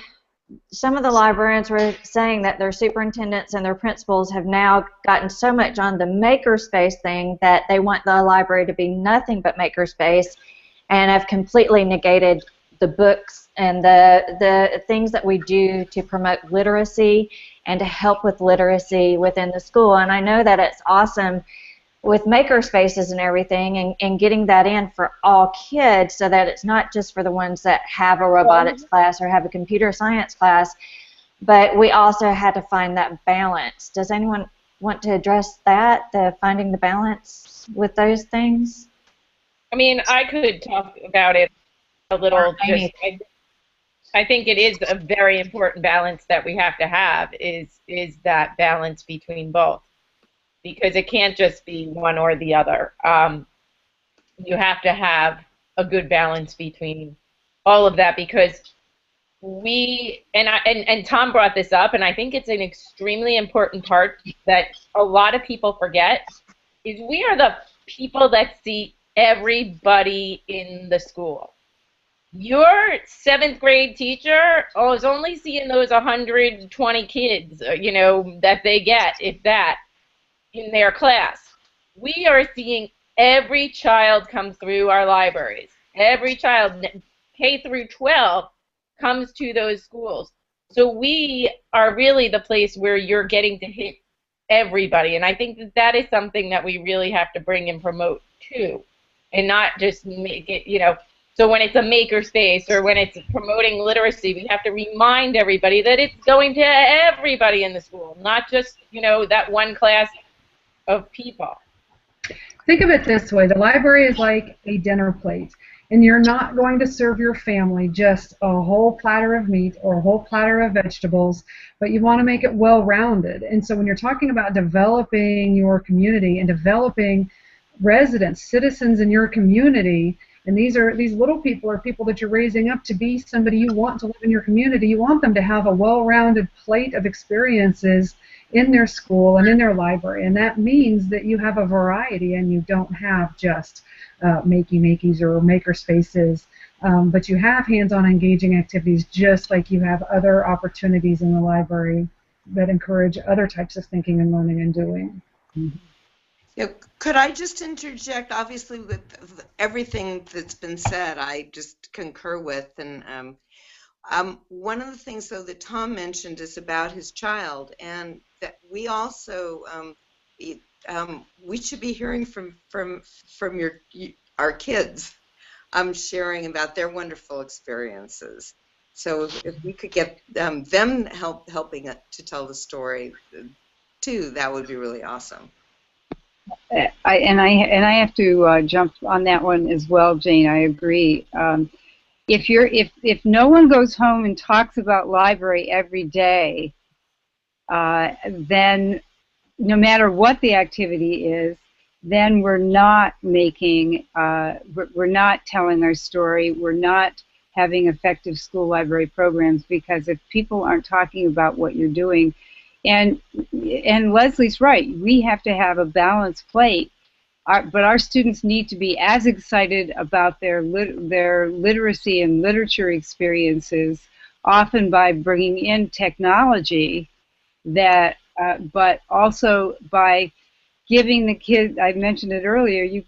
some of the librarians were saying that their superintendents and their principals have now gotten so much on the makerspace thing that they want the library to be nothing but makerspace, and have completely negated the books and the things that we do to promote literacy and to help with literacy within the school. And I know that it's awesome with maker spaces and everything, and getting that in for all kids so that it's not just for the ones that have a robotics class or have a computer science class, but we also had to find that balance. Does anyone want to address that, the finding the balance with those things? I mean, I could talk about it a little. I think it is a very important balance that we have to have, is that balance between both. Because it can't just be one or the other. You have to have a good balance between all of that, because and Tom brought this up, and I think it's an extremely important part that a lot of people forget, is we are the people that see everybody in the school. Your 7th grade teacher is only seeing those 120 kids, you know, that they get, if that, in their class. We are seeing every child come through our libraries. Every child, K through 12, comes to those schools. So we are really the place where you're getting to hit everybody. And I think that is something that we really have to bring and promote too. And not just make it, you know, so when it's a maker space or when it's promoting literacy, we have to remind everybody that it's going to everybody in the school, not just, you know, that one class of people. Think of it this way. The library is like a dinner plate, and you're not going to serve your family just a whole platter of meat or a whole platter of vegetables, but you want to make it well-rounded. And so when you're talking about developing your community and developing residents, citizens in your community, and these little people are people that you're raising up to be somebody you want to live in your community, you want them to have a well-rounded plate of experiences in their school and in their library, and that means that you have a variety and you don't have just makey-makeys or maker spaces, but you have hands-on engaging activities just like you have other opportunities in the library that encourage other types of thinking and learning and doing. Mm-hmm. Yeah, could I just interject? Obviously, with everything that's been said, I just concur with. And one of the things, though, that Tom mentioned is about his child, and that we also we should be hearing from our kids, sharing about their wonderful experiences. So if we could get them helping to tell the story too, that would be really awesome. I have to jump on that one as well, Jane. I agree. If no one goes home and talks about library every day, then no matter what the activity is, then we're not making, we're not telling our story. We're not having effective school library programs, because if people aren't talking about what you're doing, and Leslie's right, we have to have a balanced plate, but our students need to be as excited about their literacy and literature experiences, often by bringing in technology, that, but also by giving the kids, I mentioned it earlier,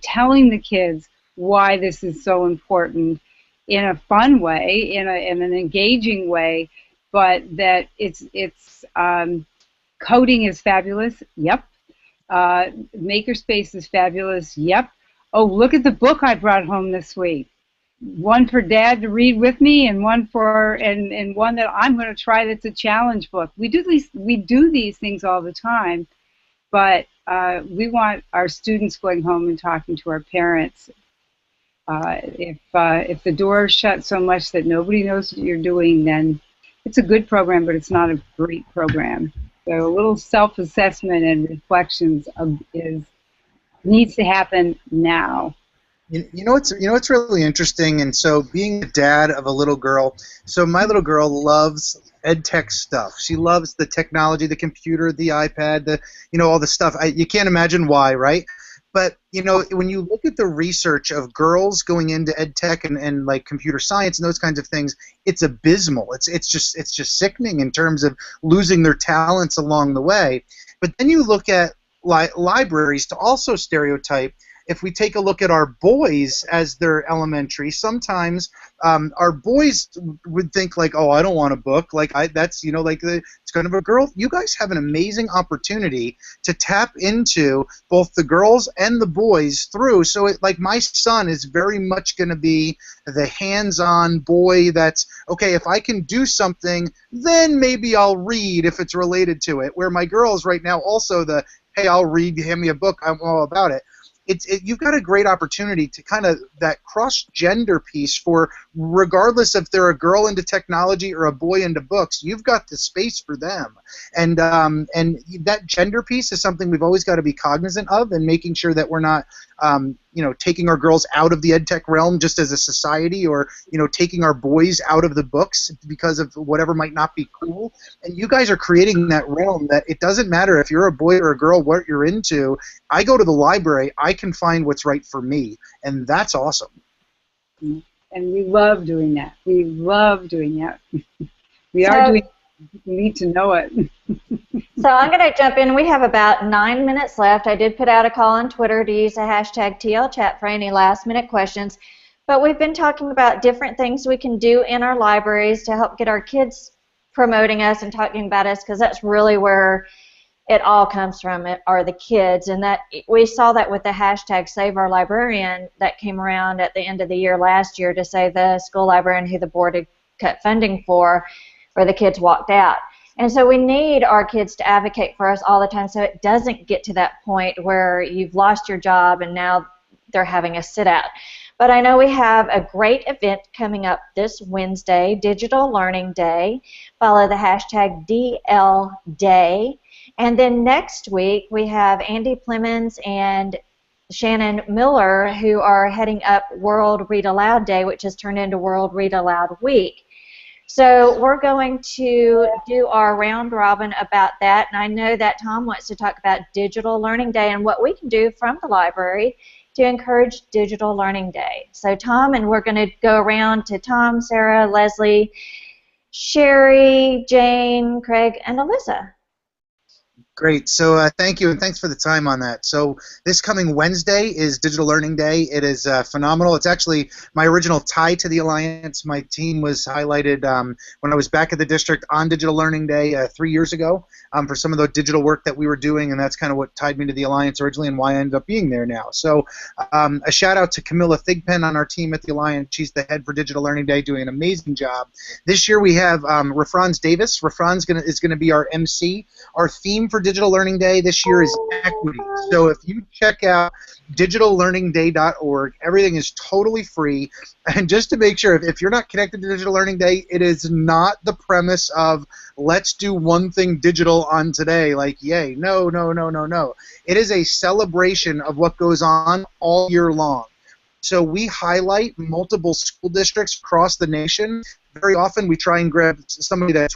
telling the kids why this is so important in a fun way, in an engaging way, but that it's coding is fabulous. Yep. Makerspace is fabulous. Yep. Oh, look at the book I brought home this week. one for Dad to read with me, and one for and one that I'm going to try that's a challenge book. We do these things all the time, but we want our students going home and talking to our parents. If the door is shut so much that nobody knows what you're doing, then it's a good program, but it's not a great program. So a little self-assessment and reflections needs to happen now. You know what's really interesting, and so being the dad of a little girl, so my little girl loves ed tech stuff. She loves the technology, the computer, the iPad, all the stuff. You can't imagine why, right? But when you look at the research of girls going into ed tech and like computer science and those kinds of things, it's abysmal. It's just sickening in terms of losing their talents along the way. But then you look at libraries to also stereotype. If we take a look at our boys as their elementary, sometimes our boys would think like, oh, I don't want a book. It's kind of a girl. You guys have an amazing opportunity to tap into both the girls and the boys through. So my son is very much going to be the hands-on boy that's, okay, if I can do something, then maybe I'll read if it's related to it. Where my girl is right now also the, hey, I'll read, hand me a book, I'm all about it. You've got a great opportunity to kind of that cross-gender piece for regardless if they're a girl into technology or a boy into books, you've got the space for them. And that gender piece is something we've always got to be cognizant of and making sure that we're not taking our girls out of the ed tech realm just as a society or taking our boys out of the books because of whatever might not be cool. And you guys are creating that realm that it doesn't matter if you're a boy or a girl what you're into. I go to the library, I can find what's right for me, and that's awesome. And we love doing that. We love doing that. We are doing. You need to know it. So I'm going to jump in. We have about 9 minutes left. I did put out a call on Twitter to use the hashtag TLChat for any last-minute questions. But we've been talking about different things we can do in our libraries to help get our kids promoting us and talking about us, because that's really where it all comes from, are the kids. And that we saw that with the hashtag Save Our Librarian that came around at the end of the year last year to save the school librarian who the board had cut funding for, where the kids walked out. And so we need our kids to advocate for us all the time so it doesn't get to that point where you've lost your job and now they're having a sit-out. But I know we have a great event coming up this Wednesday, Digital Learning Day. Follow the hashtag DLDay. And then next week we have Andy Plemons and Shannon Miller who are heading up World Read Aloud Day, which has turned into World Read Aloud Week. So we're going to do our round robin about that, and I know that Tom wants to talk about Digital Learning Day and what we can do from the library to encourage Digital Learning Day. So Tom, and we're going to go around to Tom, Sarah, Leslie, Sherry, Jane, Craig, and Alyssa. Great. So thank you, and thanks for the time on that. So this coming Wednesday is Digital Learning Day. It is phenomenal. It's actually my original tie to the Alliance. My team was highlighted when I was back at the district on Digital Learning Day 3 years ago for some of the digital work that we were doing, and that's kind of what tied me to the Alliance originally and why I ended up being there now. So a shout out to Camilla Thigpen on our team at the Alliance. She's the head for Digital Learning Day, doing an amazing job. This year we have Rafranz Davis. Rafranz is going to be our MC. Our theme for Digital Learning Day this year is equity. So if you check out digitallearningday.org, everything is totally free. And just to make sure, if you're not connected to Digital Learning Day, it is not the premise of let's do one thing digital on today, like yay. No, no, no, no, no. It is a celebration of what goes on all year long. So we highlight multiple school districts across the nation. Very often we try and grab somebody that's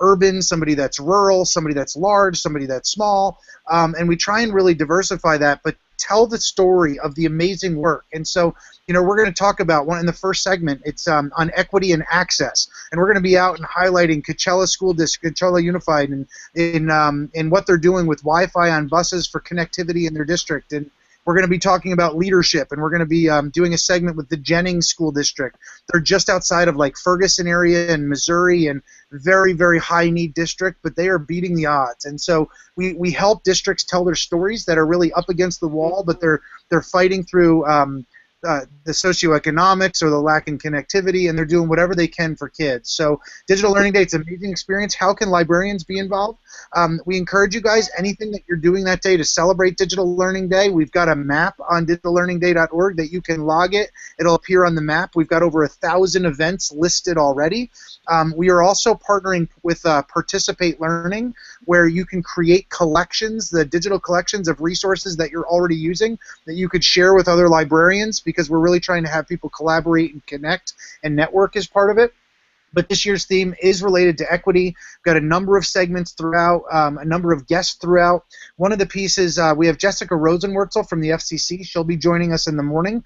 urban, somebody that's rural, somebody that's large, somebody that's small, and we try and really diversify that, but tell the story of the amazing work. And so, we're going to talk about one in the first segment. It's on equity and access, and we're going to be out and highlighting Coachella School District, Coachella Unified, and in what they're doing with Wi-Fi on buses for connectivity in their district. And we're going to be talking about leadership, and we're going to be doing a segment with the Jennings School District. They're just outside of like Ferguson area in Missouri, and very, very high need district, but they are beating the odds. And so we help districts tell their stories that are really up against the wall, but they're fighting through the socioeconomics or the lack in connectivity, and they're doing whatever they can for kids. So Digital Learning Day, it's an amazing experience. How can librarians be involved? We encourage you guys, anything that you're doing that day to celebrate Digital Learning Day, we've got a map on digitallearningday.org that you can log it. It'll appear on the map. We've got over 1,000 events listed already. We are also partnering with Participate Learning, where you can create collections, the digital collections of resources that you're already using that you could share with other librarians, because we're really trying to have people collaborate and connect and network as part of it. But this year's theme is related to equity. We've got a number of segments throughout, a number of guests throughout. One of the pieces, we have Jessica Rosenwurzel from the FCC. She'll be joining us in the morning.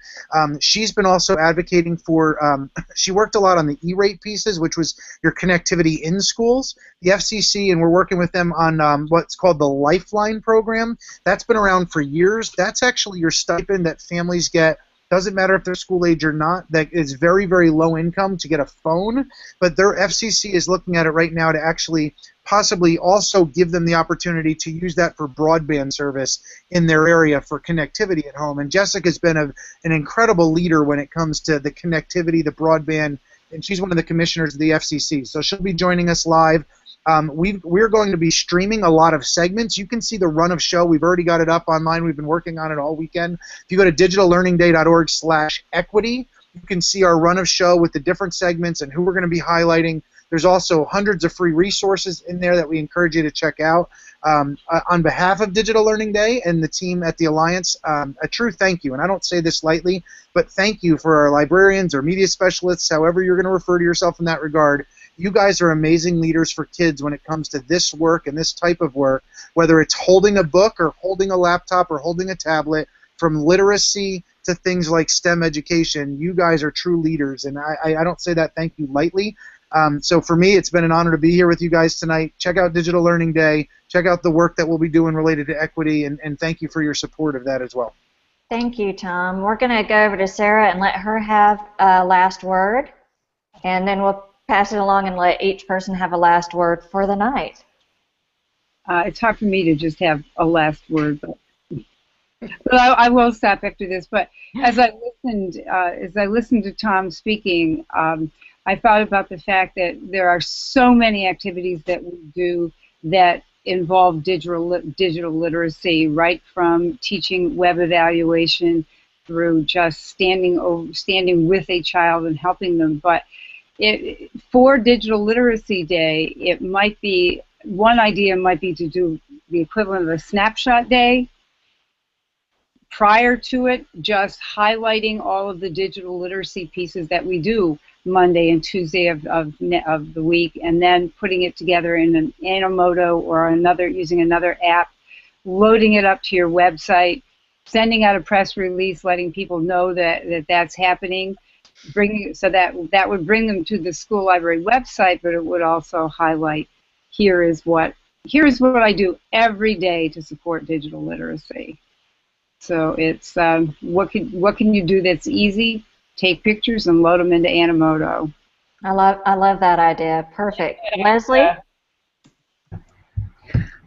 She's been also advocating for, she worked a lot on the E-rate pieces, which was your connectivity in schools. The FCC, and we're working with them on what's called the Lifeline program. That's been around for years. That's actually your stipend that families get. Doesn't matter if they're school age or not, that is very, very low income to get a phone, but their FCC is looking at it right now to actually possibly also give them the opportunity to use that for broadband service in their area for connectivity at home. And Jessica's been an incredible leader when it comes to the connectivity, the broadband, and she's one of the commissioners of the FCC. So she'll be joining us live. We're going to be streaming a lot of segments. You can see the run of show. We've already got it up online. We've been working on it all weekend. If you go to digitallearningday.org/equity, you can see our run of show with the different segments and who we're going to be highlighting. There's also hundreds of free resources in there that we encourage you to check out. On behalf of Digital Learning Day and the team at the Alliance, a true thank you. And I don't say this lightly, but thank you for our librarians or media specialists, however you're going to refer to yourself in that regard. You guys are amazing leaders for kids when it comes to this work and this type of work, whether it's holding a book or holding a laptop or holding a tablet, from literacy to things like STEM education. You guys are true leaders, and I don't say that thank you lightly. So for me, it's been an honor to be here with you guys tonight. Check out Digital Learning Day. Check out the work that we'll be doing related to equity, and thank you for your support of that as well. Thank you, Tom. We're going to go over to Sarah and let her have a last word, and then we'll pass it along and let each person have a last word for the night. It's hard for me to just have a last word, but I will stop after this. But as I listened to Tom speaking, I thought about the fact that there are so many activities that we do that involve digital literacy, right from teaching web evaluation through just standing with a child and helping them. But for Digital Literacy Day, it might be, one idea might be to do the equivalent of a snapshot day. Prior to it, just highlighting all of the digital literacy pieces that we do Monday and Tuesday of the week, and then putting it together in an Animoto or using another app, loading it up to your website, sending out a press release letting people know that's happening. So that would bring them to the school library website, but it would also highlight, here is what I do every day to support digital literacy. So it's what can you do that's easy? Take pictures and load them into Animoto. I love that idea. Perfect. Leslie?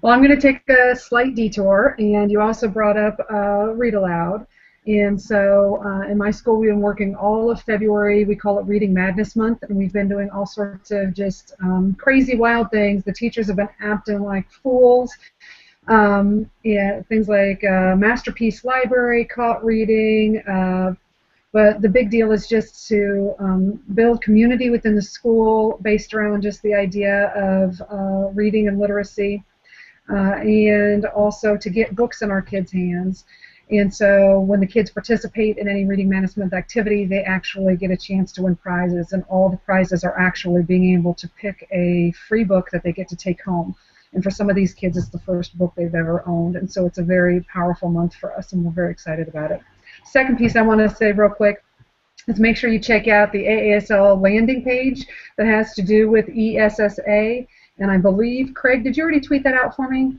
Well, I'm going to take a slight detour, and you also brought up Read Aloud. And so in my school, we've been working all of February. We call it Reading Madness Month, and we've been doing all sorts of just crazy, wild things. The teachers have been acting like fools. Things like Masterpiece Library, Caught Reading. But the big deal is just to build community within the school based around just the idea of reading and literacy, and also to get books in our kids' hands. And so when the kids participate in any Reading Madness Month activity, they actually get a chance to win prizes, and all the prizes are actually being able to pick a free book that they get to take home. And for some of these kids, it's the first book they've ever owned, and so it's a very powerful month for us, and we're very excited about it. Second piece I want to say real quick is make sure you check out the AASL landing page that has to do with ESSA, and I believe, Craig, did you already tweet that out for me?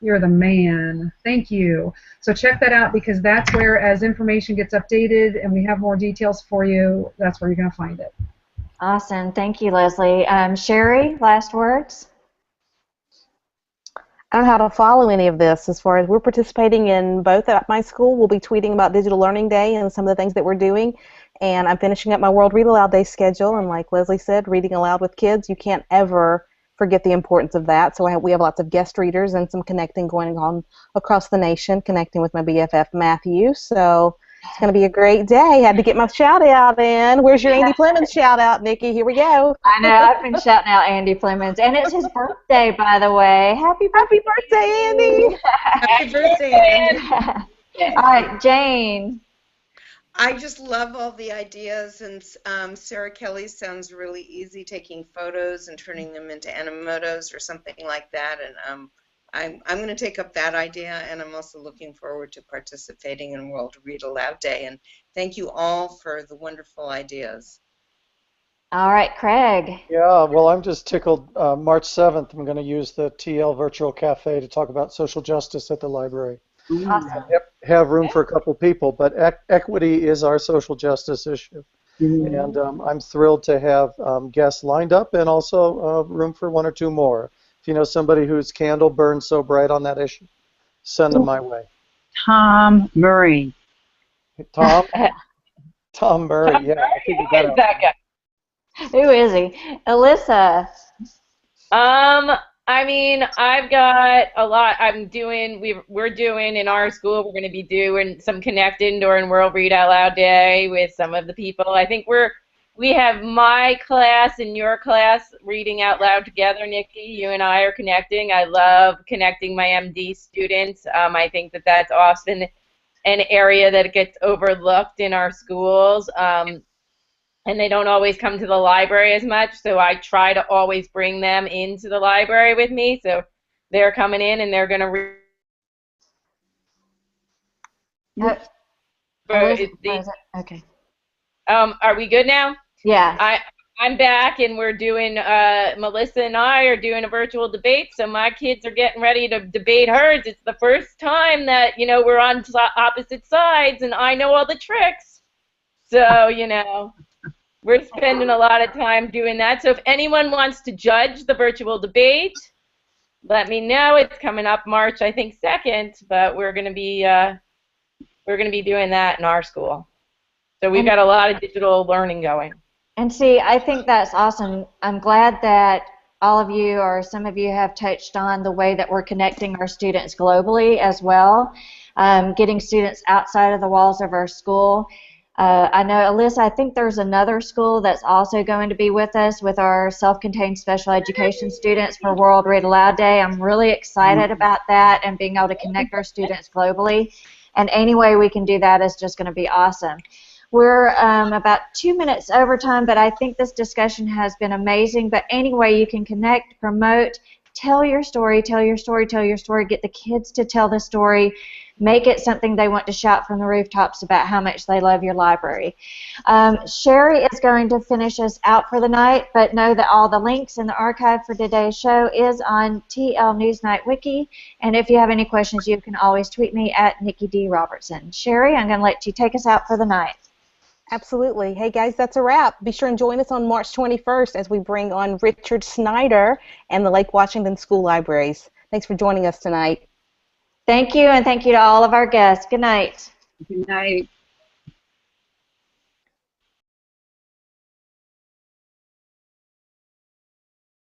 You're the man. Thank you. So check that out, because that's where, as information gets updated and we have more details for you, that's where you're going to find it. Awesome. Thank you, Leslie. Sherry, last words? I don't know how to follow any of this as far as we're participating in both at my school. We'll be tweeting about Digital Learning Day and some of the things that we're doing. And I'm finishing up my World Read Aloud Day schedule. And like Leslie said, reading aloud with kids, you can't ever forget the importance of that. So we have lots of guest readers and some connecting going on across the nation, connecting with my BFF Matthew. So it's going to be a great day. Had to get my shout out in. Where's your Andy Clemens shout out, Nikki? Here we go. I know, I've been shouting out Andy Clemens, and it's his birthday, by the way. Happy birthday, Andy! Happy birthday, Andy. All right, Jane. I just love all the ideas, and Sarah Kelly sounds really easy, taking photos and turning them into Animotos or something like that. And I'm going to take up that idea, and I'm also looking forward to participating in World Read Aloud Day. And thank you all for the wonderful ideas. All right, Craig. Yeah, well, I'm just tickled. March 7th, I'm going to use the TL Virtual Cafe to talk about social justice at the library. Awesome. Have room for a couple people, but equity is our social justice issue. And I'm thrilled to have guests lined up and also room for one or two more. If you know somebody whose candle burns so bright on that issue, send them my way. Tom Murray. Tom? Tom Murray, yeah. I figured that out. That guy. Who is he? Alyssa. I mean, I've got a lot. We're doing in our school. We're going to be doing some connecting during World Read Out Loud Day with some of the people. I think we have my class and your class reading out loud together. Nikki, you and I are connecting. I love connecting my MD students. I think that that's often an area that gets overlooked in our schools. And they don't always come to the library as much, so I try to always bring them into the library with me. So they're coming in and they're going to read. Okay. Are we good now? Yeah. I'm back, and we're doing, Melissa and I are doing a virtual debate, so my kids are getting ready to debate hers. It's the first time that, we're on opposite sides, and I know all the tricks. So, we're spending a lot of time doing that. So if anyone wants to judge the virtual debate, let me know. It's coming up March, I think, 2nd, but we're going to be doing that in our school. So we've got a lot of digital learning going. And see, I think that's awesome. I'm glad that all of you or some of you have touched on the way that we're connecting our students globally as well, getting students outside of the walls of our school. I know, Alyssa, I think there's another school that's also going to be with us with our self-contained special education students for World Read Aloud Day. I'm really excited about that and being able to connect our students globally. And any way we can do that is just going to be awesome. We're about 2 minutes over time, but I think this discussion has been amazing. But anyway, you can connect, promote, tell your story, tell your story, tell your story, get the kids to tell the story. Make it something they want to shout from the rooftops about how much they love your library. Sherry is going to finish us out for the night, but know that all the links in the archive for today's show is on TL Newsnight Wiki, and if you have any questions, you can always tweet me at Nikki D. Robertson. Sherry, I'm going to let you take us out for the night. Absolutely. Hey, guys, that's a wrap. Be sure and join us on March 21st as we bring on Richard Snyder and the Lake Washington School Libraries. Thanks for joining us tonight. Thank you, and thank you to all of our guests. Good night. Good night.